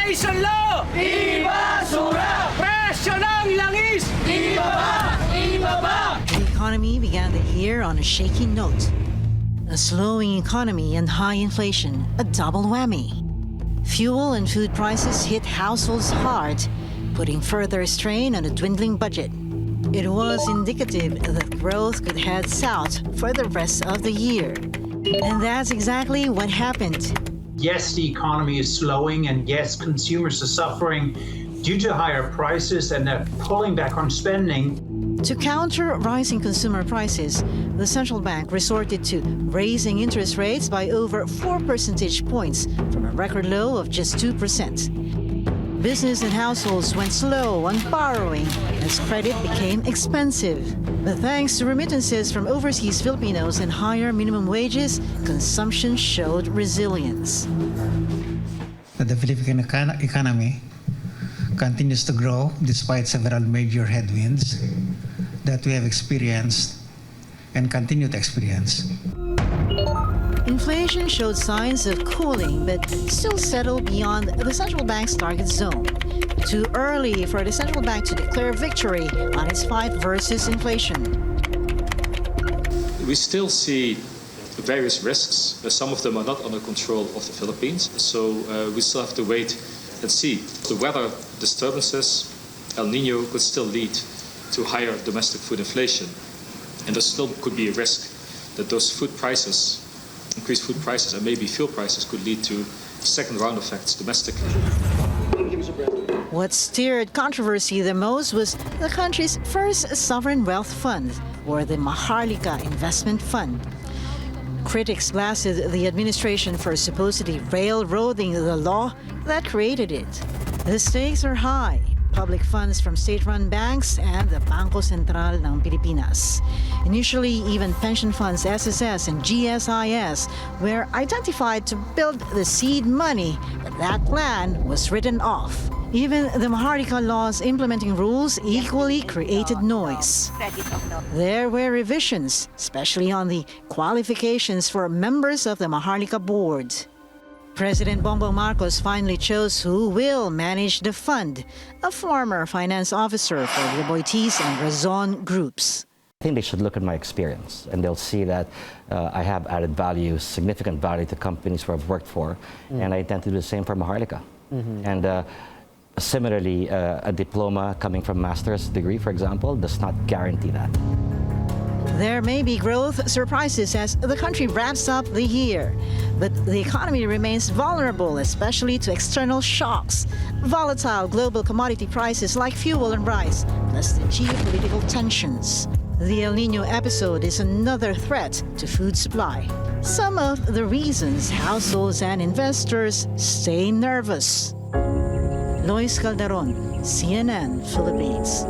Inflation law! Ibasura! Presyo ng langis! Ibaba! Ibaba! The economy began the year on a shaky note. A slowing economy and high inflation, a double whammy. Fuel and food prices hit households hard, putting further strain on a dwindling budget. It was indicative that growth could head south for the rest of the year. And that's exactly what happened. Yes, the economy is slowing, and yes, consumers are suffering due to higher prices and they're pulling back on spending. To counter rising consumer prices, the central bank resorted to raising interest rates by over 4 percentage points from a record low of just 2%. Business and households went slow on borrowing as credit became expensive. But thanks to remittances from overseas Filipinos and higher minimum wages, consumption showed resilience. The Philippine economy continues to grow despite several major headwinds that we have experienced and continue to experience. Inflation showed signs of cooling, but still settled beyond the central bank's target zone. Too early for the central bank to declare victory on its fight versus inflation. We still see various risks. Some of them are not under control of the Philippines, so we still have to wait and see. The weather disturbances, El Nino, could still lead to higher domestic food inflation. And there still could be a risk that those food prices, increased food prices and maybe fuel prices, could lead to second round effects domestically. What stirred controversy the most was the country's first sovereign wealth fund, or the Maharlika Investment Fund. Critics blasted the administration for supposedly railroading the law that created it. The stakes are high. Public funds from state-run banks and the Bangko Sentral ng Pilipinas. Initially, even pension funds SSS and GSIS were identified to build the seed money, but that plan was written off. Even the Maharlika law's implementing rules equally created noise. There were revisions, especially on the qualifications for members of the Maharlika board. President Bongbong Marcos finally chose who will manage the fund, a former finance officer for the Boitis and Razon groups. I think they should look at my experience, and they'll see that I have added value, significant value to companies where I've worked for, and I intend to do the same for Maharlika. And similarly, a diploma coming from master's degree, for example, does not guarantee that. There may be growth surprises as the country wraps up the year, but the economy remains vulnerable, especially to external shocks. Volatile global commodity prices like fuel and rice, plus the geopolitical tensions. The El Nino episode is another threat to food supply. Some of the reasons households and investors stay nervous. Lois Calderon, CNN, Philippines.